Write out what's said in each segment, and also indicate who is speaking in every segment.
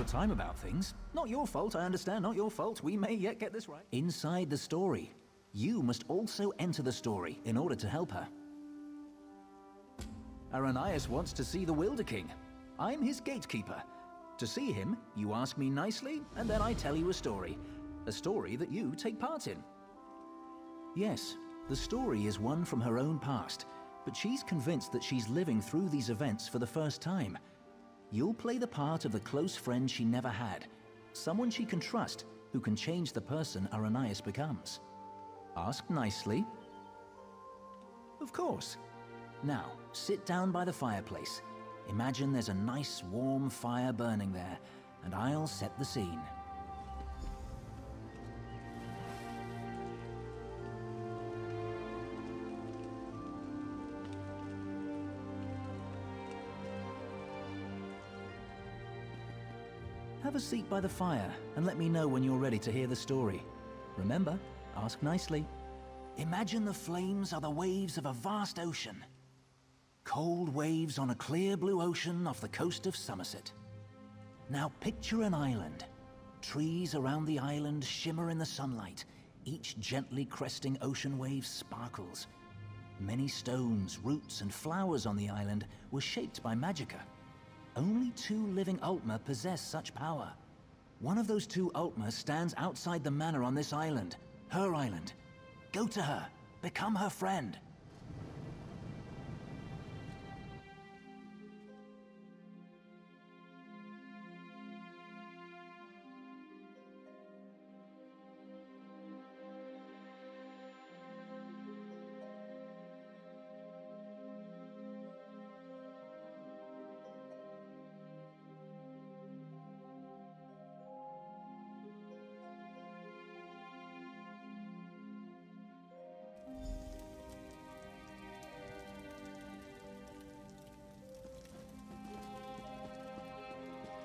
Speaker 1: time about things. Not your fault, I understand, not your fault. We may yet get this right. Inside the story. You must also enter the story in order to help her. Aranias wants to see the Wilder King. I'm his gatekeeper. To see him, you ask me nicely, and then I tell you a story. A story that you take part in. Yes, the story is one from her own past, but she's convinced that she's living through these events for the first time. You'll play the part of the close friend she never had, someone she can trust, who can change the person Aranias becomes. Ask nicely. Of course. Now, sit down by the fireplace. Imagine there's a nice warm fire burning there, and I'll set the scene. Have a seat by the fire and let me know when you're ready to hear the story. Remember, ask nicely. Imagine the flames are the waves of a vast ocean. Cold waves on a clear blue ocean off the coast of Somerset. Now picture an island. Trees around the island shimmer in the sunlight. Each gently cresting ocean wave sparkles. Many stones, roots, and flowers on the island were shaped by Magicka. Only 2 living Ultima possess such power. One of those 2 Ultima stands outside the manor on this island. Her island. Go to her. Become her friend.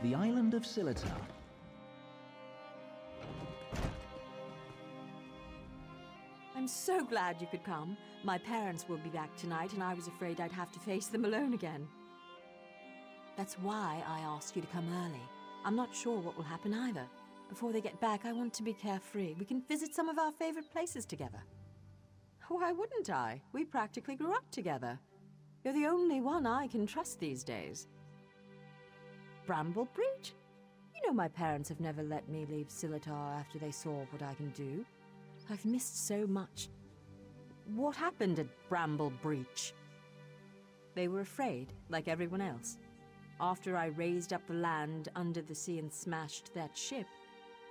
Speaker 1: The island of Silitar.
Speaker 2: I'm so glad you could come. My parents will be back tonight, and I was afraid I'd have to face them alone again. That's why I asked you to come early. I'm not sure what will happen either. Before they get back, I want to be carefree. We can visit some of our favorite places together. Why wouldn't I? We practically grew up together. You're the only one I can trust these days. Bramble Breach? You know my parents have never let me leave Silitar after they saw what I can do. I've missed so much. What happened at Bramble Breach? They were afraid, like everyone else. After I raised up the land under the sea and smashed that ship,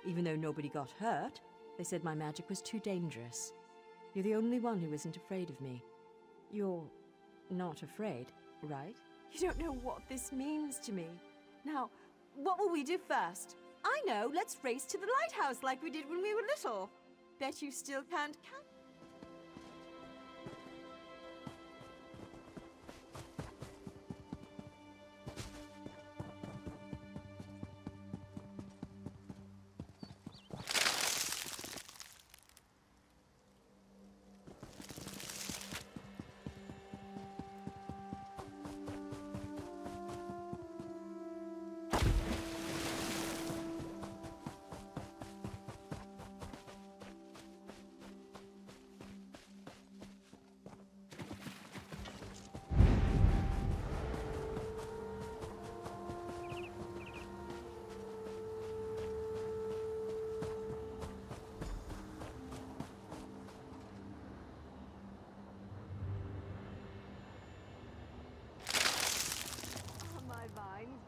Speaker 2: even though nobody got hurt, they said my magic was too dangerous. You're the only one who isn't afraid of me. You're not afraid, right? You don't know what this means to me. Now, what will we do first? I know, let's race to the lighthouse like we did when we were little. Bet you still can't count.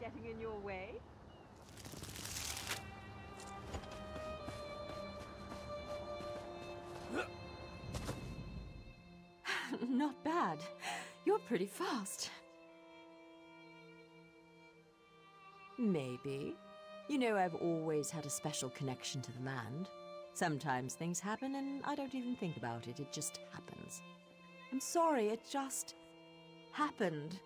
Speaker 2: Getting in your way? Not bad. You're pretty fast. Maybe. You know, I've always had a special connection to the land. Sometimes things happen and I don't even think about it. It just happens. I'm sorry, it just happened.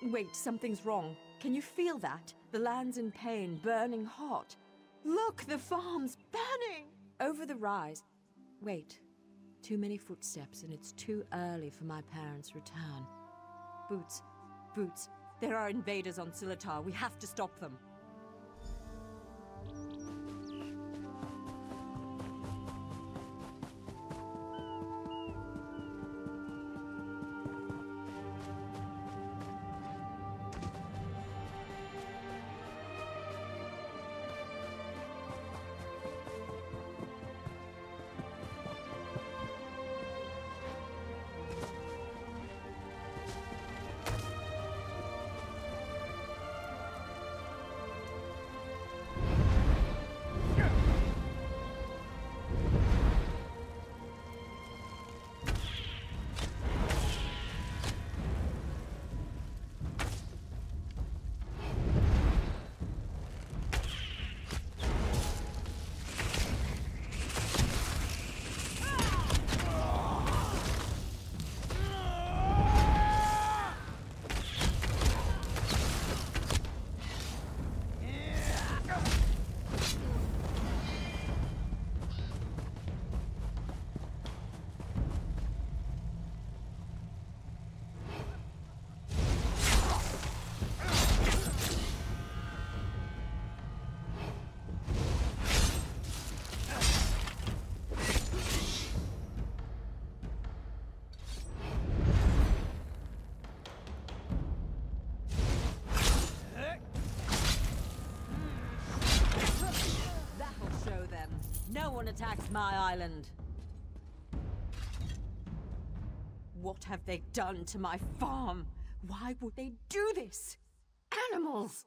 Speaker 2: Wait, something's wrong. Can you feel that? The land's in pain, burning hot. Look, the farm's burning! Over the rise. Wait. Too many footsteps, and it's too early for my parents' return. Boots. Boots. There are invaders on Silitar. We have to stop them. No one attacks my island. What have they done to my farm? Why would they do this? Animals!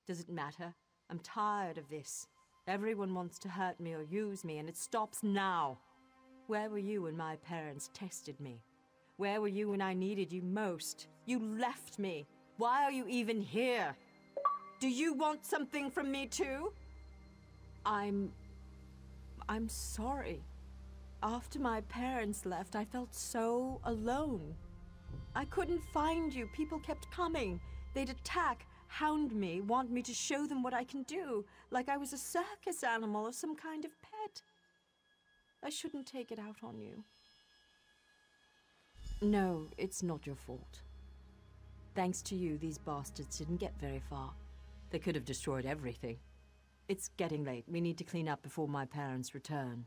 Speaker 2: Does it matter? I'm tired of this. Everyone wants to hurt me or use me, and it stops now. Where were you when my parents tested me? Where were you when I needed you most? You left me. Why are you even here? Do you want something from me too? I'm sorry. After my parents left, I felt so alone. I couldn't find you. People kept coming. They'd attack, hound me, want me to show them what I can do, like I was a circus animal or some kind of pet. I shouldn't take it out on you. No, it's not your fault. Thanks to you, these bastards didn't get very far. They could have destroyed everything. It's getting late. We need to clean up before my parents return.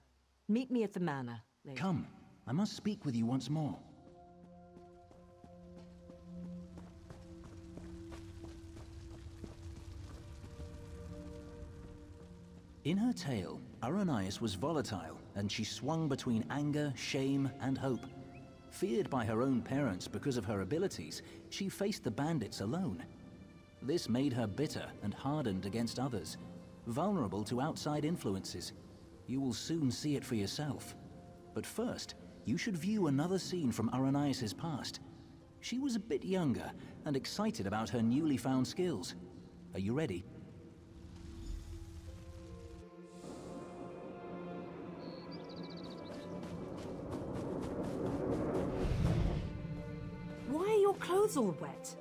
Speaker 2: Meet me at the manor later.
Speaker 1: Come, I must speak with you once more. In her tale, Aranias was volatile, and she swung between anger, shame, and hope. Feared by her own parents because of her abilities, she faced the bandits alone. This made her bitter and hardened against others, vulnerable to outside influences. You will soon see it for yourself. But first, you should view another scene from Aranias' past. She was a bit younger and excited about her newly found skills. Are you ready?
Speaker 2: Why are your clothes all wet?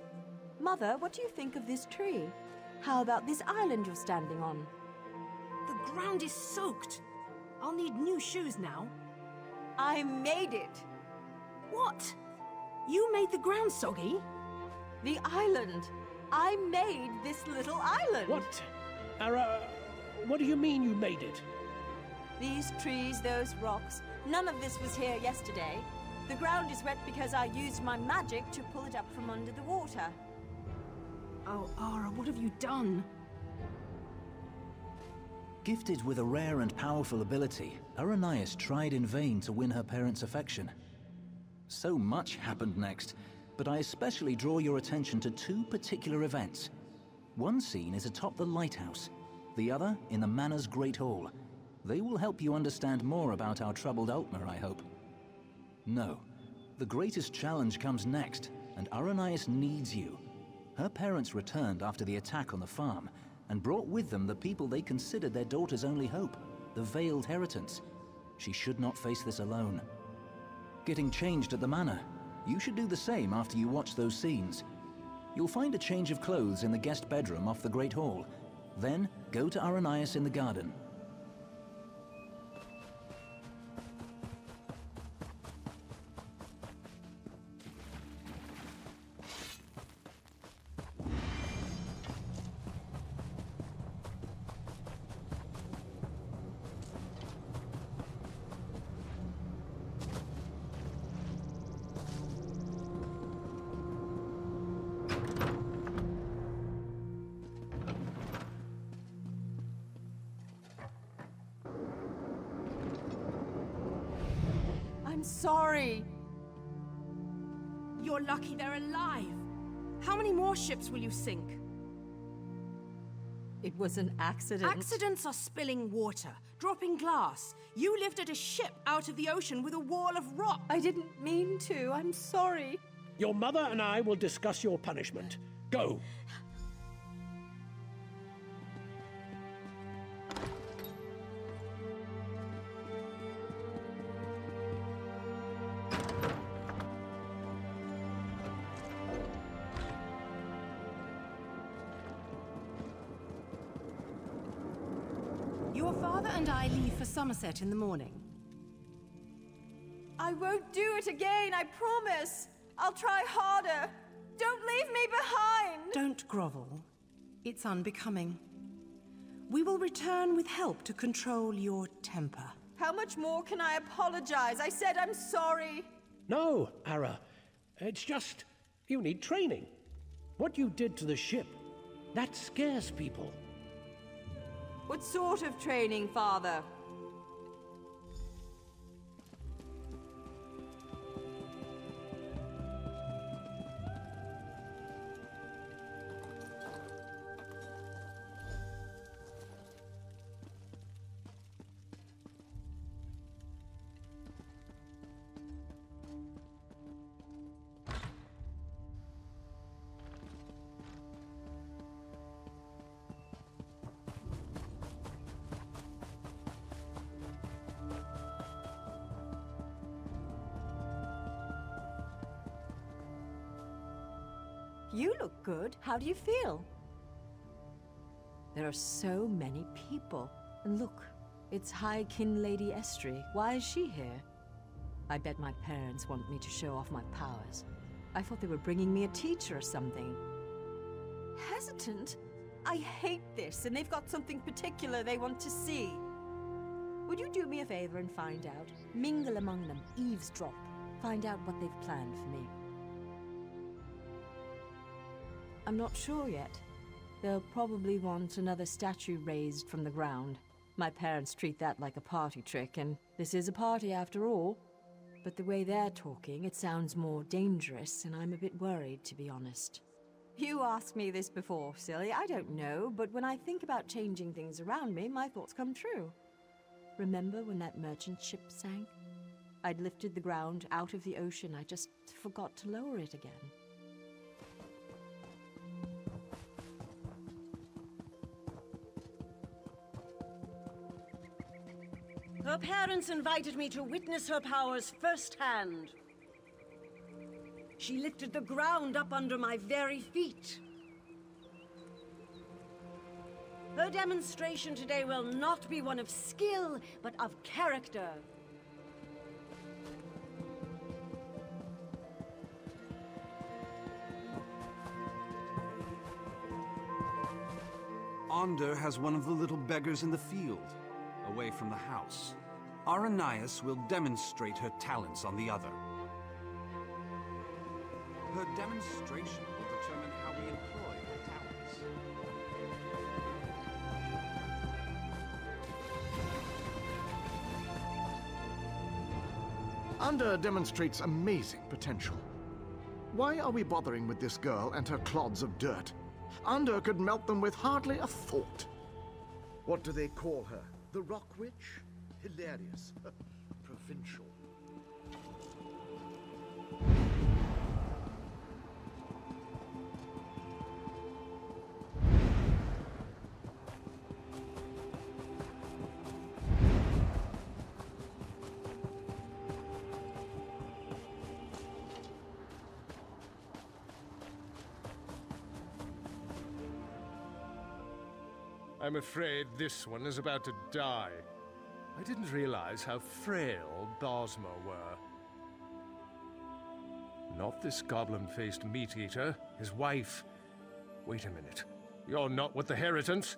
Speaker 2: Mother, what do you think of this tree? How about this island you're standing on?
Speaker 3: The ground is soaked. I'll need new shoes now.
Speaker 2: I made it!
Speaker 3: What? You made the ground soggy?
Speaker 2: The island! I made this little island!
Speaker 4: What? Ara, what do you mean you made it?
Speaker 2: These trees, those rocks, none of this was here yesterday. The ground is wet because I used my magic to pull it up from under the water.
Speaker 3: Oh, Ara, what have you done?
Speaker 1: Gifted with a rare and powerful ability, Aranias tried in vain to win her parents' affection. So much happened next, but I especially draw your attention to two particular events. One scene is atop the lighthouse, the other in the manor's great hall. They will help you understand more about our troubled Altmer, I hope. No, the greatest challenge comes next, and Aranias needs you. Her parents returned after the attack on the farm, and brought with them the people they considered their daughter's only hope, the Veiled Heritance. She should not face this alone. Getting changed at the manor. You should do the same after you watch those scenes. You'll find a change of clothes in the guest bedroom off the Great Hall. Then, go to Aranias in the garden.
Speaker 2: I'm sorry.
Speaker 3: You're lucky they're alive. How many more ships will you sink?
Speaker 2: It was an accident.
Speaker 3: Accidents are spilling water, dropping glass. You lifted a ship out of the ocean with a wall of rock.
Speaker 2: I didn't mean to. I'm sorry.
Speaker 4: Your mother and I will discuss your punishment. Go.
Speaker 3: Your father and I leave for Somerset in the morning.
Speaker 2: I won't do it again, I promise. I'll try harder. Don't leave me behind.
Speaker 3: Don't grovel. It's unbecoming. We will return with help to control your temper.
Speaker 2: How much more can I apologize? I said I'm sorry.
Speaker 4: No, Ara. It's just, you need training. What you did to the ship, that scares people.
Speaker 2: What sort of training, Father? You look good. How do you feel? There are so many people. And look, it's High Kin Lady Estrie. Why is she here? I bet my parents want me to show off my powers. I thought they were bringing me a teacher or something. Hesitant? I hate this, and they've got something particular they want to see. Would you do me a favor and find out? Mingle among them, eavesdrop. Find out what they've planned for me. I'm not sure yet. They'll probably want another statue raised from the ground. My parents treat that like a party trick, and this is a party after all. But the way they're talking, it sounds more dangerous, and I'm a bit worried, to be honest. You asked me this before, silly. I don't know, but when I think about changing things around me, my thoughts come true. Remember when that merchant ship sank? I'd lifted the ground out of the ocean. I just forgot to lower it again.
Speaker 5: Her parents invited me to witness her powers firsthand. She lifted the ground up under my very feet. Her demonstration today will not be one of skill, but of character.
Speaker 6: Onder has one of the little beggars in the field, away from the house. Aranias will demonstrate her talents on the other. Her demonstration will determine how we employ her talents.
Speaker 7: Under demonstrates amazing potential. Why are we bothering with this girl and her clods of dirt? Under could melt them with hardly a thought. What do they call her? The Rock Witch? Hilarious. Provincial.
Speaker 8: I'm afraid this one is about to die. I didn't realize how frail Bosma were. Not this goblin-faced meat-eater, his wife. Wait a minute. You're not with the Heritants?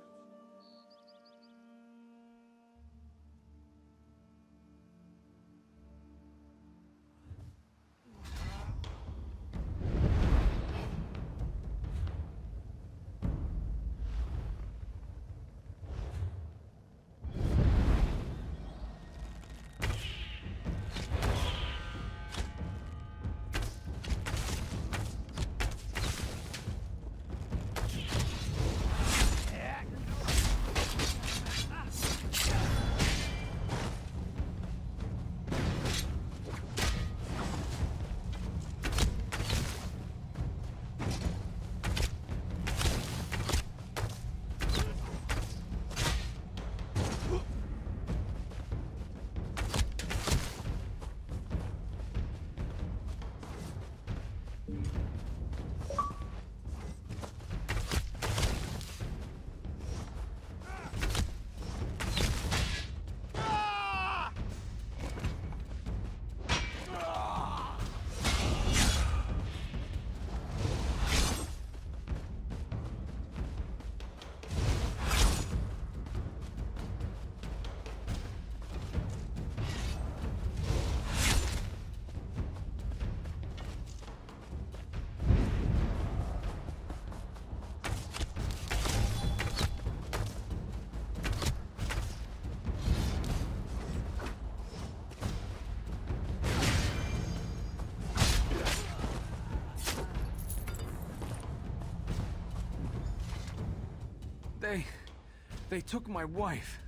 Speaker 6: They took my wife.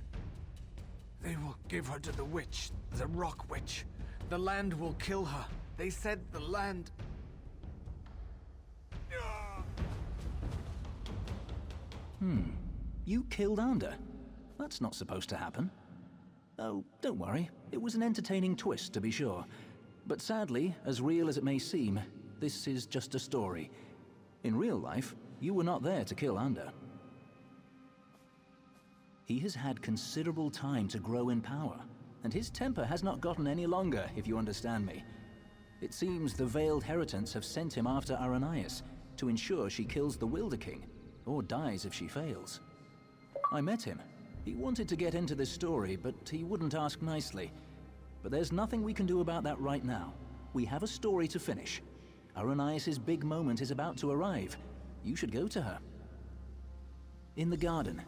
Speaker 6: They will give her to the witch, the Rock Witch. The land will kill her. They said the land...
Speaker 1: You killed Ander? That's not supposed to happen. Oh, don't worry. It was an entertaining twist, to be sure. But sadly, as real as it may seem, this is just a story. In real life, you were not there to kill Ander. He has had considerable time to grow in power, and his temper has not gotten any longer, if you understand me. It seems the Veiled Heritants have sent him after Aranias to ensure she kills the Wilder King, or dies if she fails. I met him. He wanted to get into this story, but he wouldn't ask nicely. But there's nothing we can do about that right now. We have a story to finish. Aranias' big moment is about to arrive. You should go to her. In the garden.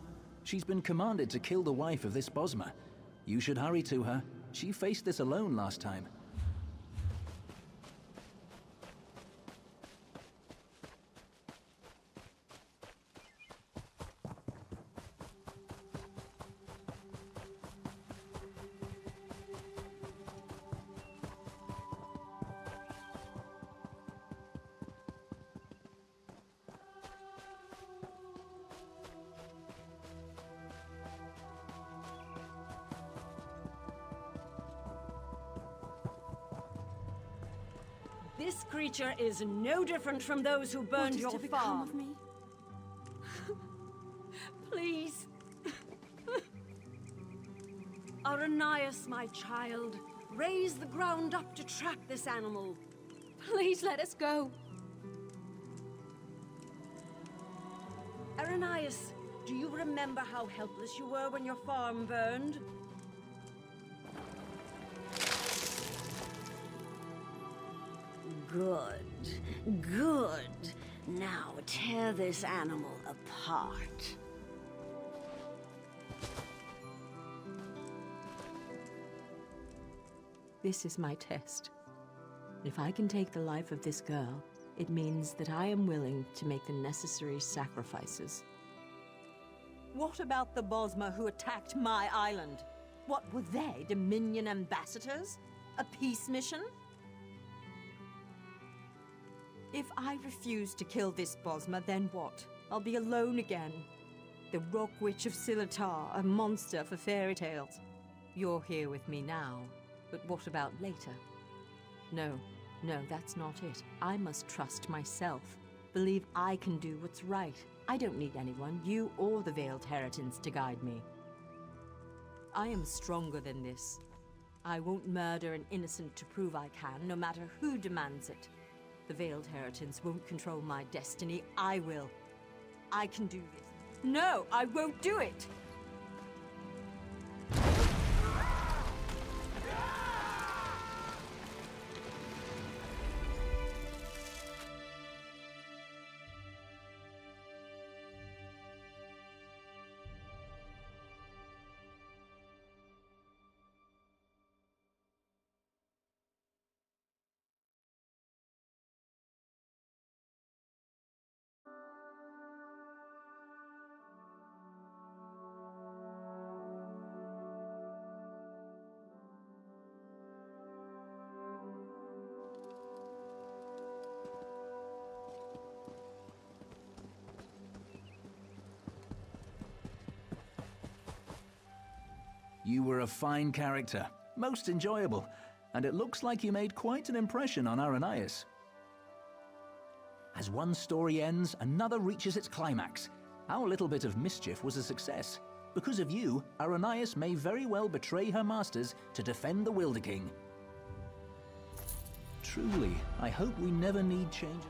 Speaker 1: She's been commanded to kill the wife of this Bosma. You should hurry to her. She faced this alone last time.
Speaker 5: This creature is no different from those who burned your
Speaker 2: What is to become
Speaker 5: farm.
Speaker 2: of me? Please.
Speaker 5: Aranias, my child, raise the ground up to trap this animal.
Speaker 2: Please let us go.
Speaker 5: Aranias, do you remember how helpless you were when your farm burned? Good, good. Now tear this animal apart.
Speaker 2: This is my test. If I can take the life of this girl, it means that I am willing to make the necessary sacrifices. What about the Bosma who attacked my island? What were they, Dominion ambassadors? A peace mission? If I refuse to kill this Bosma, then what? I'll be alone again. The Rock Witch of Silitar, a monster for fairy tales. You're here with me now, but what about later? No, that's not it. I must trust myself. Believe I can do what's right. I don't need anyone, you or the Veiled Heritants, to guide me. I am stronger than this. I won't murder an innocent to prove I can, no matter who demands it. The Veiled Heritants won't control my destiny. I will. I can do this. No, I won't do it!
Speaker 1: You were a fine character, most enjoyable, and it looks like you made quite an impression on Aranias. As one story ends, another reaches its climax. Our little bit of mischief was a success. Because of you, Aranias may very well betray her masters to defend the Wilder King. Truly, I hope we never need change.